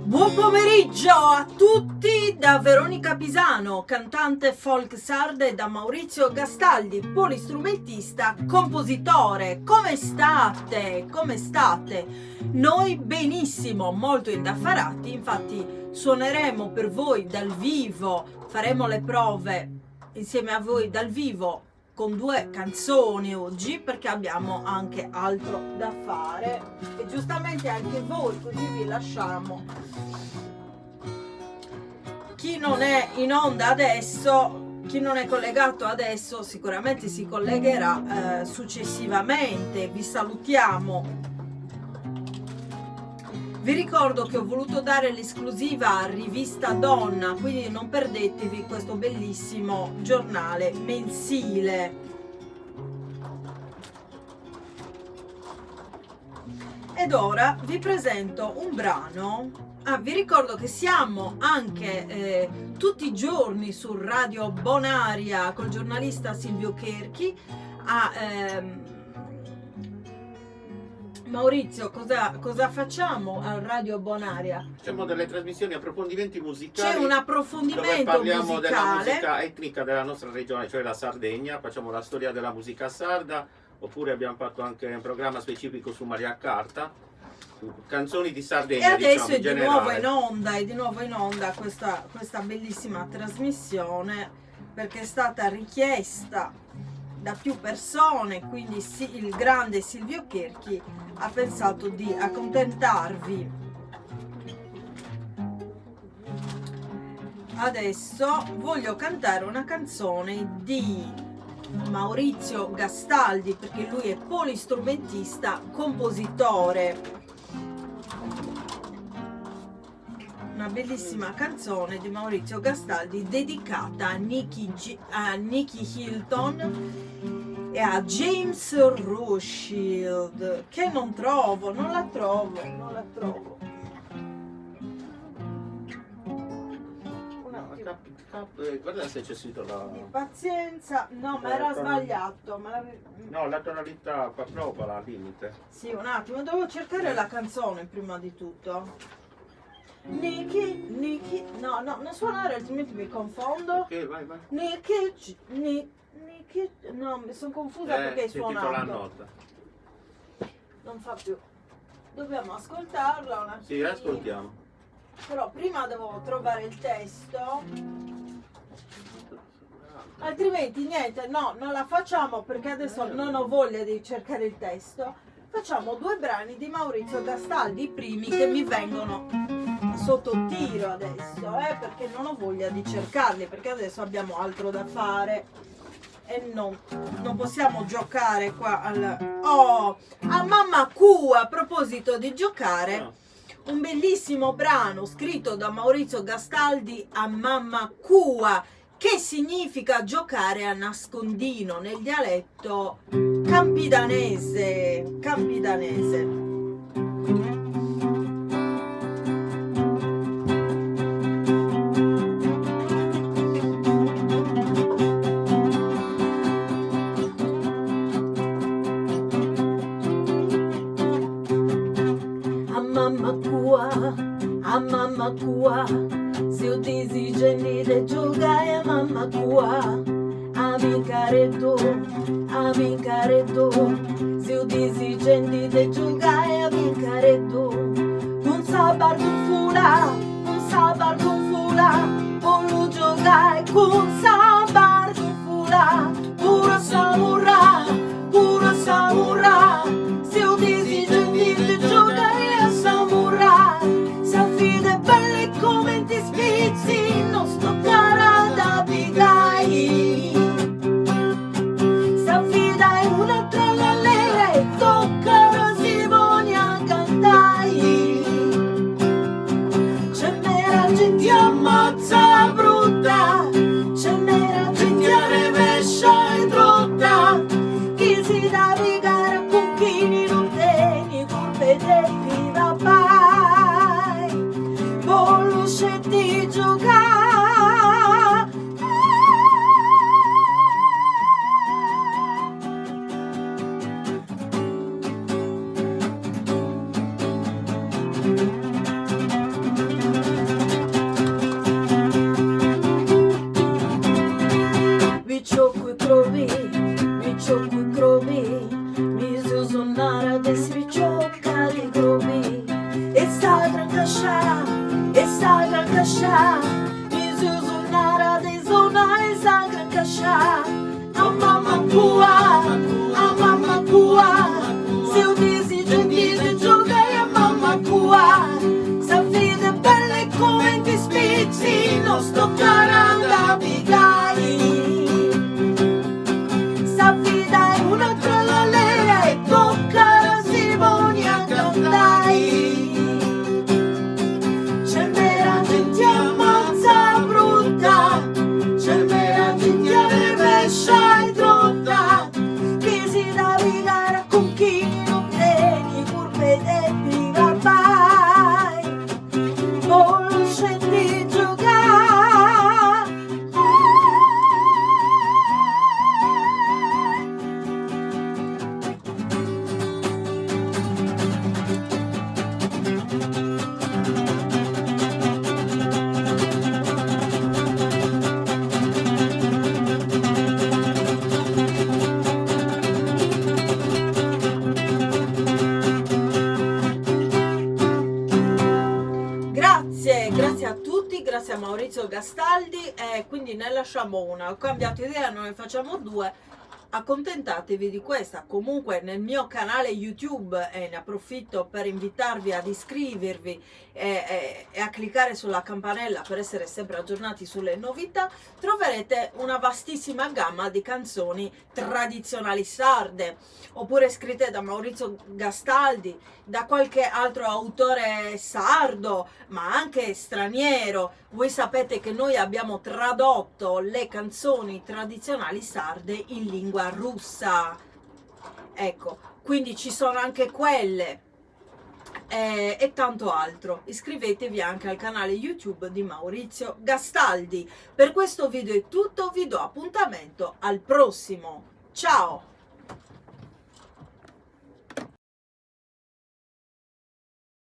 Buon pomeriggio a tutti da Veronica Pisano, cantante folk sarda, e da Maurizio Gastaldi, polistrumentista, compositore. Come state? Come state? Noi benissimo, molto indaffarati, infatti suoneremo per voi dal vivo, faremo le prove insieme a voi dal vivo con 2 canzoni oggi, perché abbiamo anche altro da fare e giustamente anche voi, così vi lasciamo. Chi non è in onda adesso, chi non è collegato adesso, sicuramente si collegherà successivamente. Vi salutiamo. Vi ricordo che ho voluto dare l'esclusiva a Rivista Donna, quindi non perdetevi questo bellissimo giornale mensile. Ed ora vi presento un brano. Vi ricordo che siamo anche tutti i giorni su Radio Bonaria col giornalista Silvio Kerchi. Maurizio, cosa facciamo a Radio Bonaria? Facciamo delle trasmissioni, approfondimenti musicali. C'è un approfondimento dove parliamo musicale della musica etnica della nostra regione, cioè la Sardegna. Facciamo la storia della musica sarda, oppure abbiamo fatto anche un programma specifico su Maria Carta, su canzoni di Sardegna. E adesso diciamo, è di nuovo in onda questa bellissima trasmissione, perché è stata richiesta da più persone, quindi il grande Silvio Kerchi ha pensato di accontentarvi. Adesso voglio cantare una canzone di Maurizio Gastaldi, perché lui è polistrumentista, compositore. Una bellissima canzone di Maurizio Gastaldi dedicata a Nicky Hilton e a James Rushield, che non la trovo. Un attimo Guarda se c'è scritto di pazienza. No, ma era sbagliato. No, la tonalità qua proprio al limite. Sì, un attimo, devo cercare la canzone prima di tutto. Nicky, no, non suonare, altrimenti mi confondo. Ok, vai. Nicky, no, mi sono confusa perché hai suonato. la nota. Non fa più. Dobbiamo ascoltarla un attimo. Sì, ascoltiamo. Però prima devo trovare il testo. Altrimenti niente, no, non la facciamo perché adesso non ho voglia di cercare il testo. Facciamo 2 brani di Maurizio Gastaldi, i primi che mi vengono sotto tiro adesso, perché non ho voglia di cercarli, perché adesso abbiamo altro da fare e non possiamo giocare qua a mamma Q. A proposito di giocare, un bellissimo brano scritto da Maurizio Gastaldi a mamma Q, che significa giocare a nascondino nel dialetto campidanese. A mamma tua, se io disegni de giocare a mamma tua, a vincaretto, se io disegni de giocare a vincaretto, un sabato fula, voglio giocare con sabato fula, puro samurra, se io disegni de giocare a samurra. Belle come ti spizzi, non stoccare ad abigai. Sta fida è un'altra l'alere, tocca la Simonia cantai. C'è mera gente ammazza brutta, c'è mera ciocco krobi, mi ciocco krobi, mi zuzunara desri ciocca di grobi. E sta gran cascia, mi zuzunara de zona e sta gran cascia. A mamma tua, se eu desi giogai a mamma tua. Sa vide belle come ti spizzi, non sto caranda bigai. Sa vida è una tralalera e tocca la Simonia cantai. C'è mera gente ammazza brutta, c'è mera gente rovescia e drotta, che si dà vigare con chi non tieni curve e priva vai. Non scendi giocare. Grazie a tutti, grazie a Maurizio Gastaldi, e quindi ne lasciamo una. Ho cambiato idea, noi ne facciamo due. Accontentatevi di questa. Comunque nel mio canale YouTube, ne approfitto per invitarvi ad iscrivervi e a cliccare sulla campanella per essere sempre aggiornati sulle novità, troverete una vastissima gamma di canzoni tradizionali sarde, oppure scritte da Maurizio Gastaldi, da qualche altro autore sardo, ma anche straniero. Voi sapete che noi abbiamo tradotto le canzoni tradizionali sarde in lingua russa, ecco, quindi ci sono anche quelle e tanto altro. Iscrivetevi anche al canale YouTube di Maurizio Gastaldi. Per questo video è tutto, vi do appuntamento al prossimo. Ciao!